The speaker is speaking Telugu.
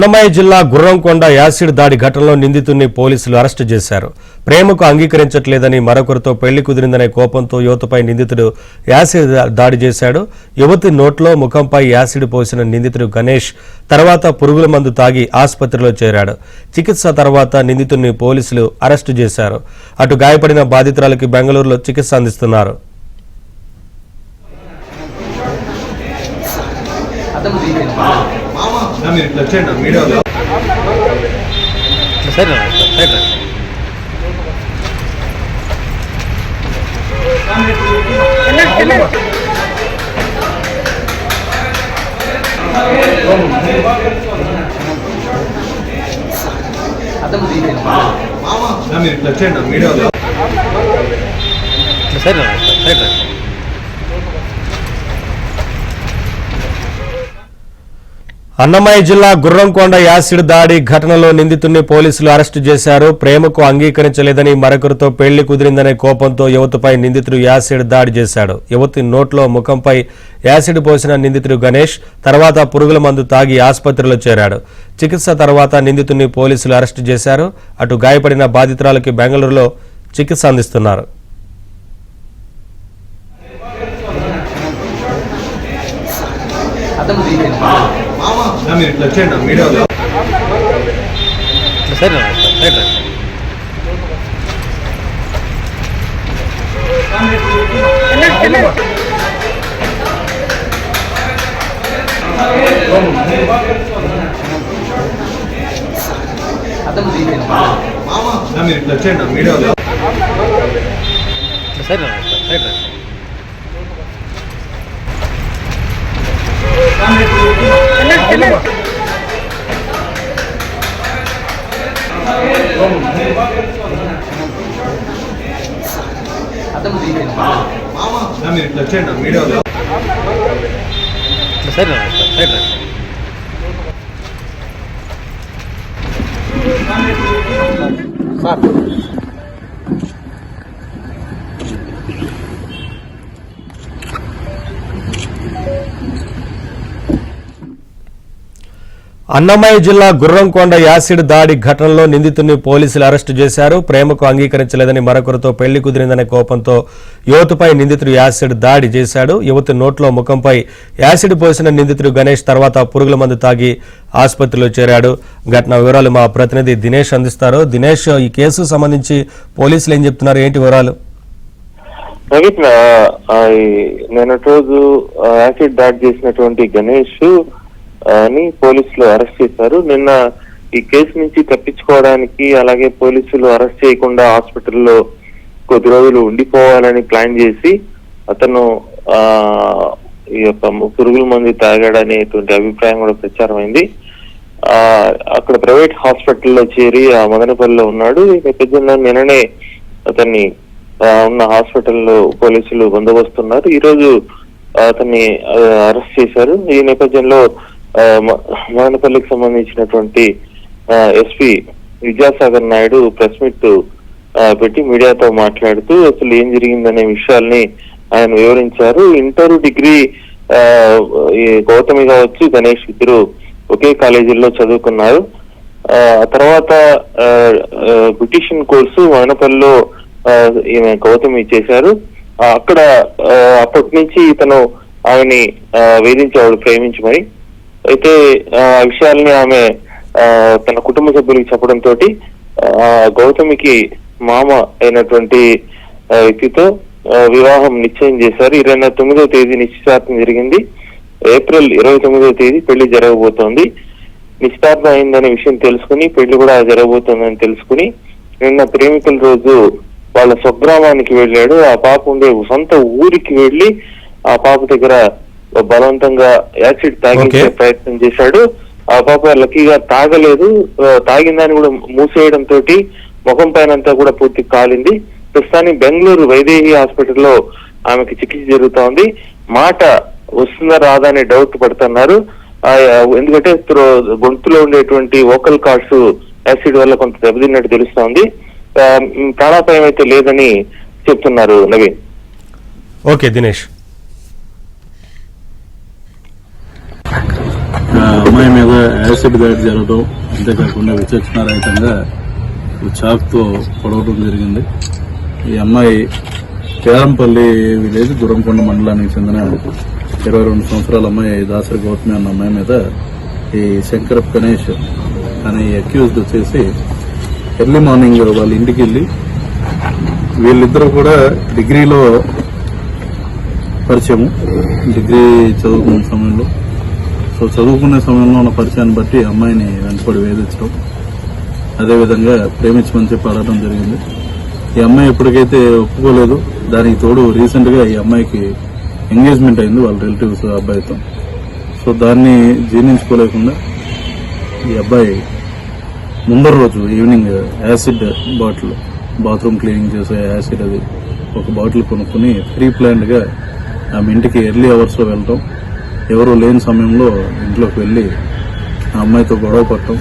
అన్నమయ్య జిల్లా గుర్రంకొండ యాసిడ్ దాడి ఘటనలో నిందితుడిని పోలీసులు అరెస్టు చేశారు. ప్రేమకు అంగీకరించట్లేదని మరొకరితో పెళ్లి కుదిరిందనే కోపంతో యువతపై నిందితుడు యాసిడ్ దాడి చేశాడు. యువతి నోట్లో ముఖంపై యాసిడ్ పోసిన నిందితుడు గణేష్ తర్వాత పురుగుల మందు తాగి ఆసుపత్రిలో చేరాడు. చికిత్స తర్వాత నిందితుడిని పోలీసులు అరెస్టు చేశారు. అటు గాయపడిన బాధితురాలికి బెంగళూరులో చికిత్స అందిస్తున్నారు. అన్నమయ్య జిల్లా గుర్రంకొండ యాసిడ్ దాడి ఘటనలో నిందితుడిని పోలీసులు అరెస్టు చేశారు. ప్రేమకు అంగీకరించలేదని మరొకరితో పెళ్లి కుదిరిందనే కోపంతో యువతపై నిందితుడు యాసిడ్ దాడి చేశాడు. యువతి నోట్లో ముఖంపై యాసిడ్ పోసిన నిందితుడు గణేష్ తర్వాత పురుగుల మందు తాగి ఆసుపత్రిలో చేరాడు. చికిత్స తర్వాత నిందితుడిని పోలీసులు అరెస్టు చేశారు. అటు గాయపడిన బాధితురాలికి బెంగళూరులో చికిత్స అందిస్తున్నారు. అన్నమయ్య జిల్లా గుర్రంకొండ యాసిడ్ దాడి ఘటనలో నిందితుడిని పోలీసులు అరెస్టు చేశారు. ప్రేమకు అంగీకరించలేదని మరొకరితో పెళ్లి కుదిరిందనే కోపంతో యువతపై నిందితుడు యాసిడ్ దాడి చేశాడు. యువతి నోట్లో ముఖంపై యాసిడ్ పోసిన నిందితుడు గణేష్ తర్వాత పురుగుల మందు తాగి ఆసుపత్రిలో చేరాడు. ఘటన వివరాలు మా ప్రతినిధి దినేష్ అందిస్తారు. దినేష్, ఈ కేసుకు సంబంధించి పోలీసులు ఏం చెప్తున్నారు, ఏంటి వివరాలు? నిన్నటి రోజు యాసిడ్ దాడి చేసినటువంటి గణేష్ ని పోలీసులు అరెస్ట్ చేశారు. నిన్న ఈ కేసు నుంచి తప్పించుకోవడానికి, అలాగే పోలీసులు అరెస్ట్ చేయకుండా హాస్పిటల్లో కొద్ది రోజులు ఉండిపోవాలని ప్లాన్ చేసి అతను ఈ యొక్క పురుగుల మందు తాగాడనేటువంటి అభిప్రాయం కూడా ప్రచారమైంది. అక్కడ ప్రైవేట్ హాస్పిటల్లో చేరి ఆ మదనపల్లిలో ఉన్నాడు. ఈ నేపథ్యంలో నిన్ననే అతన్ని ఉన్న హాస్పిటల్లో పోలీసులు బందోబస్తున్నారు. ఈ రోజు అతన్ని అరెస్ట్ చేశారు. ఈ నేపథ్యంలో మదనపల్లికి సంబంధించినటువంటి SP Vidyasagar Naidu press meet పెట్టి మీడియాతో మాట్లాడుతూ అసలు ఏం జరిగిందనే విషయాల్ని ఆయన వివరించారు. ఇంటర్, డిగ్రీ గౌతమి కావచ్చు, గణేష్ ఇద్దరు ఒకే కాలేజీల్లో చదువుకున్నారు. తర్వాత బ్యూటిషియన్ కోర్సు మదనపల్లిలో ఈమె గౌతమి చేశారు. అక్కడ అప్పటి నుంచి ఇతను ఆమెని వేధించేవాడు, ప్రేమించమని. అయితే ఆ విషయాల్ని ఆమె తన కుటుంబ సభ్యులకి చెప్పడంతో గౌతమికి మామ అయినటువంటి వ్యక్తితో వివాహం నిశ్చయం చేశారు. 29వ తేదీ నిశ్చితార్థం జరిగింది. ఏప్రిల్ 29వ తేదీ పెళ్లి జరగబోతోంది. నిశ్చితార్థం అయిందనే విషయం తెలుసుకుని, పెళ్లి కూడా జరగబోతోందని తెలుసుకుని నిన్న ప్రేమికుల రోజు వాళ్ళ స్వగ్రామానికి వెళ్ళాడు. ఆ పాప ఉండే సొంత ఊరికి వెళ్లి ఆ పాప దగ్గర బలవంతంగా యాసిడ్ తాగించే ప్రయత్నం చేశాడు. ఆ పాప లక్కీగా తాగలేదు. తాగిందాన్ని కూడా మూసేయడంతో ముఖం పైన అంతా కూడా పూర్తి కాలింది. ప్రస్తుతానికి బెంగళూరు వైదేహి హాస్పిటల్లో ఆమెకి చికిత్స జరుగుతోంది. మాట వస్తుందా రాదా అనే డౌట్ పడుతున్నారు. ఎందుకంటే గొంతులో ఉండేటువంటి వోకల్ కార్డ్స్ యాసిడ్ వల్ల కొంత దెబ్బతిన్నట్టు తెలుస్తోంది. ప్రాణాపాయం అయితే లేదని చెప్తున్నారు నవీన్. ఓకే దినేష్. అమ్మాయి మీద యాసిడ్ దాడి జరగడం, అంతేకాకుండా విచక్షణారహితంగా చాక్తో పొడవడం జరిగింది. ఈ అమ్మాయి పేరంపల్లి విలేజ్ గురంకొండ మండలానికి చెందిన 22 సంవత్సరాల అమ్మాయి దాసరి గౌతమి అన్న అమ్మాయి మీద ఈ శంకరప్ గణేష్ అనే అక్యూజ్డ్ వచ్చేసి ఎర్లీ మార్నింగ్ వాళ్ళ ఇంటికి వెళ్ళి, వీళ్ళిద్దరూ కూడా డిగ్రీలో పరిచయము, డిగ్రీ చదువుకునే సమయంలో. సో చదువుకునే సమయంలో ఉన్న పరిచయాన్ని బట్టి అమ్మాయిని వెంటపడి వేధించడం, అదేవిధంగా ప్రేమించమని చెప్పి అడగడం జరిగింది. ఈ అమ్మాయి ఎప్పటికైతే ఒప్పుకోలేదు. దానికి తోడు రీసెంట్ గా ఈ అమ్మాయికి ఎంగేజ్మెంట్ అయింది వాళ్ళ రిలేటివ్స్ అబ్బాయితో. సో దాన్ని జీర్ణించుకోలేకుండా ఈ అబ్బాయి ముందర రోజు evening acid bottle, bathroom cleaning చేసే యాసిడ్, అది ఒక బాటిల్ కొనుక్కుని ప్రీ ప్లాన్డ్ గా ఆమె ఇంటికి ఎర్లీ అవర్స్ లో వెళ్ళటం, ఎవరూ లేని సమయంలో ఇంట్లోకి వెళ్లి ఆ అమ్మాయితో గొడవ పడటం,